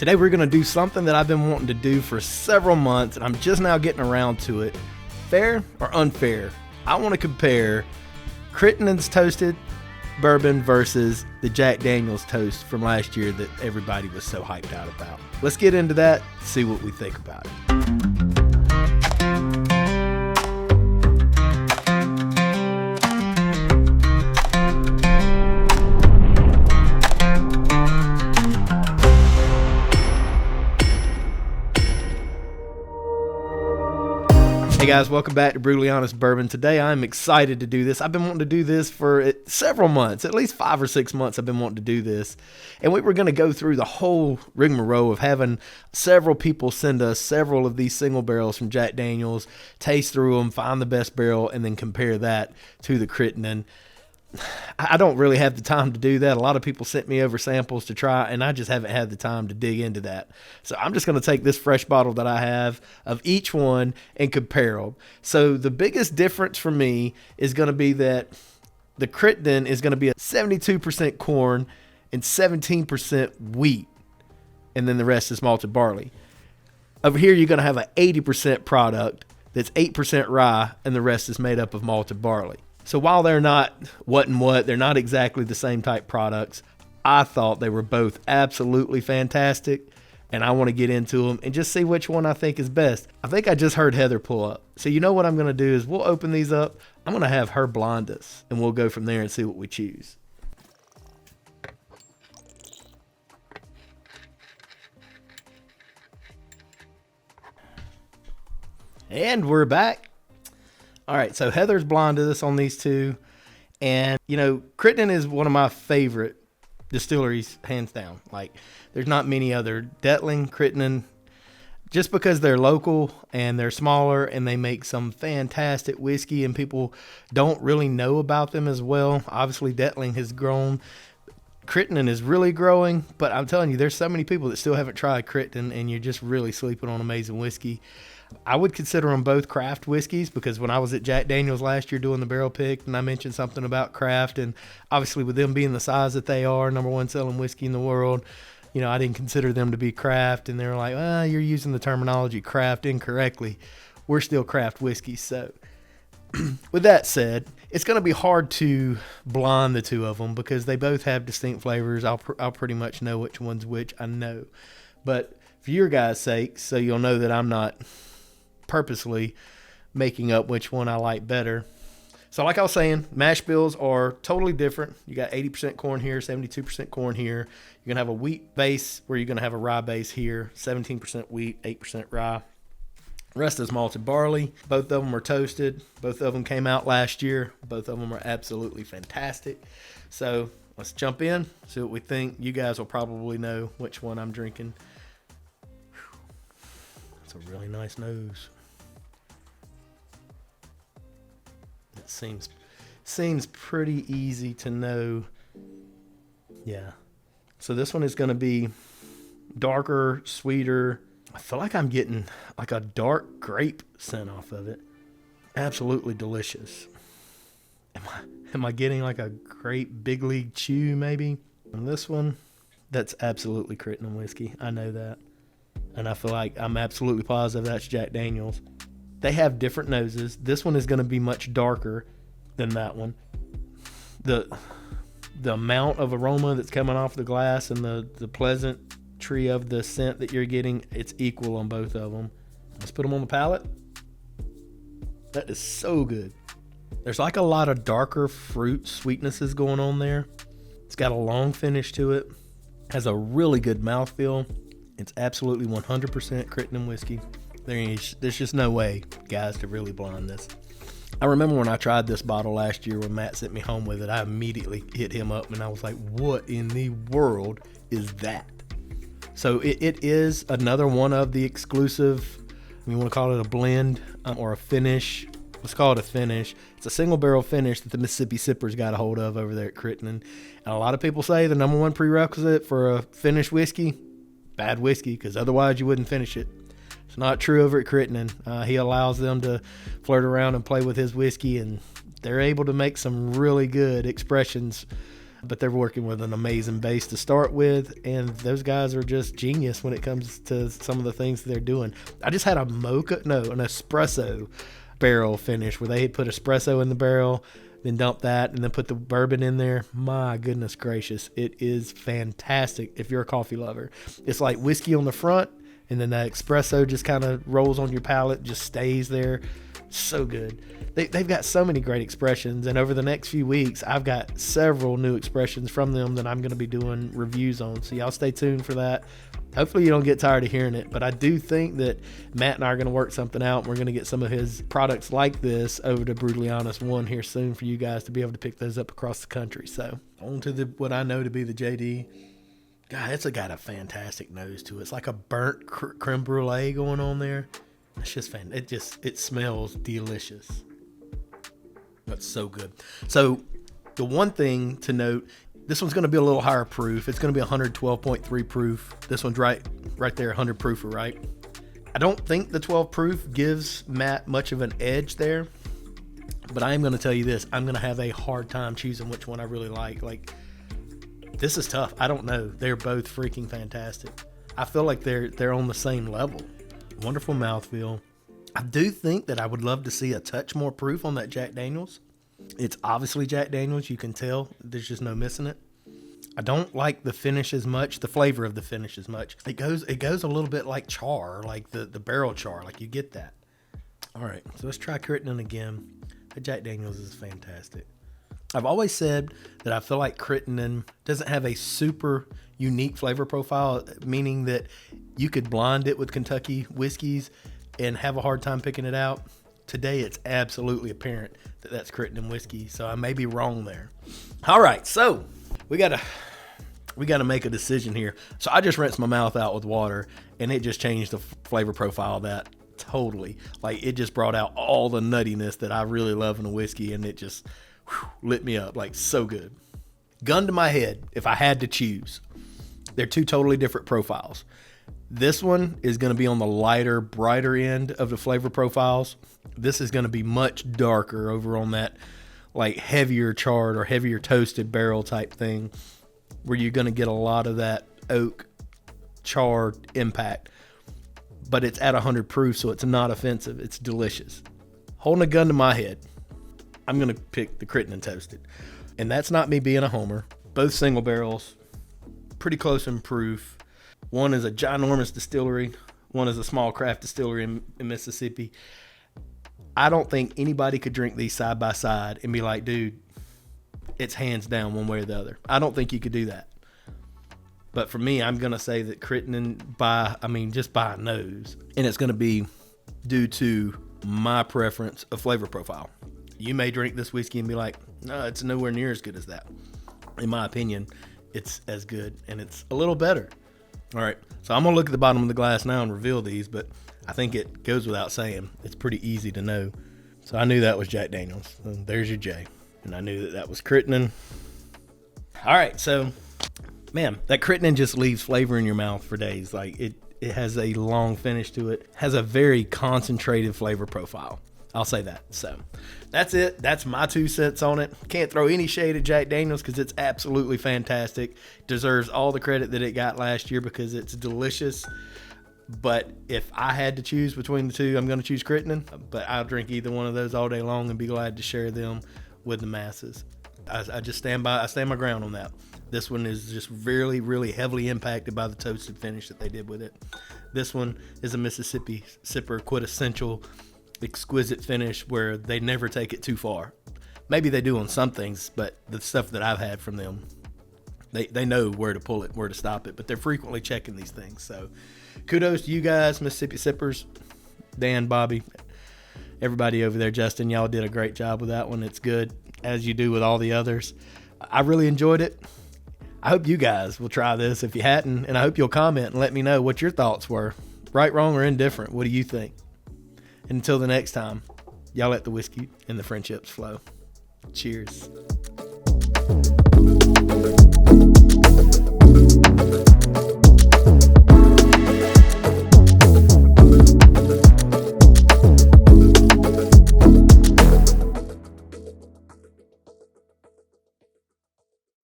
Today we're going to do something that I've been wanting to do for several months, and I'm just now getting around to it. Fair or unfair? I want to compare Crittenden's Toasted Bourbon versus the Jack Daniel's Toast from last year that everybody was so hyped out about. Let's get into that, see what we think about it. Hey guys, welcome back to Brewtally Honest Bourbon. Today I'm excited to do this. I've been wanting to do this for several months, at least 5 or 6 months I've been wanting to do this. And we were going to go through the whole rigmarole of having several people send us several of these single barrels from Jack Daniel's, taste through them, find the best barrel, and then compare that to the Crittenden. I don't really have the time to do that. A lot of people sent me over samples to try, and I just haven't had the time to dig into that. So I'm just going to take this fresh bottle that I have of each one and compare them. So the biggest difference for me is going to be that the Crittenden is going to be a 72% corn and 17% wheat, and then the rest is malted barley. Over here, you're going to have an 80% product that's 8% rye, and the rest is made up of malted barley. So while they're not they're not exactly the same type products, I thought they were both absolutely fantastic, and I want to get into them and just see which one I think is best. I think I just heard Heather pull up. So you know what I'm going to do is we'll open these up. I'm going to have her blind us, and we'll go from there and see what we choose. And we're back. All right, so Heather's blinded us on these two. And, you know, Crittenden is one of my favorite distilleries, hands down. Like, there's not many other. Detling, Crittenden, just because they're local and they're smaller and they make some fantastic whiskey and people don't really know about them as well. Obviously, Detling has grown. Crittenden is really growing, but I'm telling you, there's so many people that still haven't tried Crittenden, and you're just really sleeping on amazing whiskey. I would consider them both craft whiskeys because when I was at Jack Daniel's last year doing the barrel pick, and I mentioned something about craft, and obviously with them being the size that they are, number one selling whiskey in the world, you know, I didn't consider them to be craft, and they were like, you're using the terminology craft incorrectly. We're still craft whiskeys. So with that said, it's going to be hard to blind the two of them because they both have distinct flavors. I'll pretty much know which one's which, I know. But for your guys' sake, so you'll know that I'm not purposely making up which one I like better. So like I was saying, mash bills are totally different. You got 80% corn here, 72% corn here. You're going to have a wheat base where you're going to have a rye base here, 17% wheat, 8% rye. Rest is malted barley. Both of them are toasted. Both of them came out last year. Both of them are absolutely fantastic. So let's jump in, see what we think. You guys will probably know which one I'm drinking. That's a really nice nose. It seems pretty easy to know. Yeah. So this one is going to be darker, sweeter. I feel like I'm getting like a dark grape scent off of it. Absolutely delicious. Am I getting like a grape big league chew maybe? And this one, that's absolutely Crittenden whiskey. I know that. And I feel like I'm absolutely positive that's Jack Daniel's. They have different noses. This one is going to be much darker than that one. The amount of aroma that's coming off the glass and the pleasantry of the scent that you're getting, it's equal on both of them. Let's put them on the palate. That is so good. There's like a lot of darker fruit sweetnesses going on there. It's got a long finish to it. Has a really good mouthfeel. It's absolutely 100% Crittenden whiskey. There's just no way, guys, to really blind this. I remember when I tried this bottle last year when Matt sent me home with it, I immediately hit him up and I was like, what in the world is that? So it is another one of the exclusive, you want to call it a blend or a finish. Let's call it a finish. It's a single barrel finish that the Mississippi Sippers got a hold of over there at Crittenden. And a lot of people say the number one prerequisite for a finished whiskey, bad whiskey, because otherwise you wouldn't finish it. It's not true over at Crittenden. He allows them to flirt around and play with his whiskey, and they're able to make some really good expressions but they're working with an amazing base to start with, and those guys are just genius when it comes to some of the things that they're doing. I just had an espresso barrel finish where they put espresso in the barrel, then dump that, and then put the bourbon in there. My goodness gracious, it is fantastic if you're a coffee lover. It's like whiskey on the front, and then that espresso just kind of rolls on your palate, just stays there. So good. They've got so many great expressions, and over the next few weeks, I've got several new expressions from them that I'm going to be doing reviews on, so y'all stay tuned for that. Hopefully you don't get tired of hearing it, but I do think that Matt and I are going to work something out, and we're going to get some of his products like this over to Brutally Honest 1 here soon for you guys to be able to pick those up across the country. So on to what I know to be the JD. God, it's got a fantastic nose to it. It's like a burnt creme brulee going on there. It's just it smells delicious. That's so good. So the one thing to note, this one's going to be a little higher proof. It's going to be 112.3 proof. This one's right there, 100 proofer, right? I don't think the 12 proof gives Matt much of an edge there, but I am going to tell you this. I'm going to have a hard time choosing which one I really like. Like, this is tough. I don't know. They're both freaking fantastic. I feel like they're on the same level. Wonderful mouthfeel. I do think that I would love to see a touch more proof on that Jack Daniels. It's obviously Jack Daniels. You can tell there's just no missing it. I don't like the finish as much, the flavor of the finish as much. It goes a little bit like char, like the barrel char, like you get that. All right, so let's try Crittenden again. The Jack Daniels is fantastic. I've always said that I feel like Crittenden doesn't have a super unique flavor profile, meaning that you could blind it with Kentucky whiskeys and have a hard time picking it out. Today, it's absolutely apparent that that's Crittenden whiskey, so I may be wrong there. All right, so we gotta make a decision here. So I just rinsed my mouth out with water, and it just changed the flavor profile of that totally. Like, it just brought out all the nuttiness that I really love in a whiskey, and it just lit me up. Like, so good. Gun to my head, if I had to choose, they're two totally different profiles. This one is going to be on the lighter, brighter end of the flavor profiles. This is going to be much darker over on that like heavier charred or heavier toasted barrel type thing, where you're going to get a lot of that oak char impact. But it's at 100 proof, so it's not offensive. It's delicious. Holding a gun to my head, I'm going to pick the Crittenden Toasted. And that's not me being a homer. Both single barrels, pretty close in proof. One is a ginormous distillery. One is a small craft distillery in Mississippi. I don't think anybody could drink these side by side and be like, dude, it's hands down one way or the other. I don't think you could do that. But for me, I'm going to say that Crittenden just by a nose. And it's going to be due to my preference of flavor profile. You may drink this whiskey and be like, no, it's nowhere near as good as that. In my opinion, it's as good and it's a little better. All right, so I'm going to look at the bottom of the glass now and reveal these, but I think it goes without saying. It's pretty easy to know. So I knew that was Jack Daniels. So there's your J. And I knew that was Crittenden. All right, so, man, that Crittenden just leaves flavor in your mouth for days. Like, it has a long finish to it. Has a very concentrated flavor profile. I'll say that. So that's it. That's my 2 cents on it. Can't throw any shade at Jack Daniels because it's absolutely fantastic. Deserves all the credit that it got last year because it's delicious. But if I had to choose between the two, I'm going to choose Crittenden. But I'll drink either one of those all day long and be glad to share them with the masses. I just stand my ground on that. This one is just really, really heavily impacted by the toasted finish that they did with it. This one is a Mississippi Sipper quintessential exquisite finish where they never take it too far. Maybe they do on some things, but the stuff that I've had from them, they know where to pull it, where to stop it, but they're frequently checking these things. So kudos to you guys, Mississippi Sippers, Dan, Bobby, everybody over there. Justin, y'all did a great job with that one. It's good, as you do with all the others. I really enjoyed it. I hope you guys will try this if you hadn't, and I hope you'll comment and let me know what your thoughts were. Right, wrong, or indifferent. What do you think? And until the next time, y'all let the whiskey and the friendships flow. Cheers.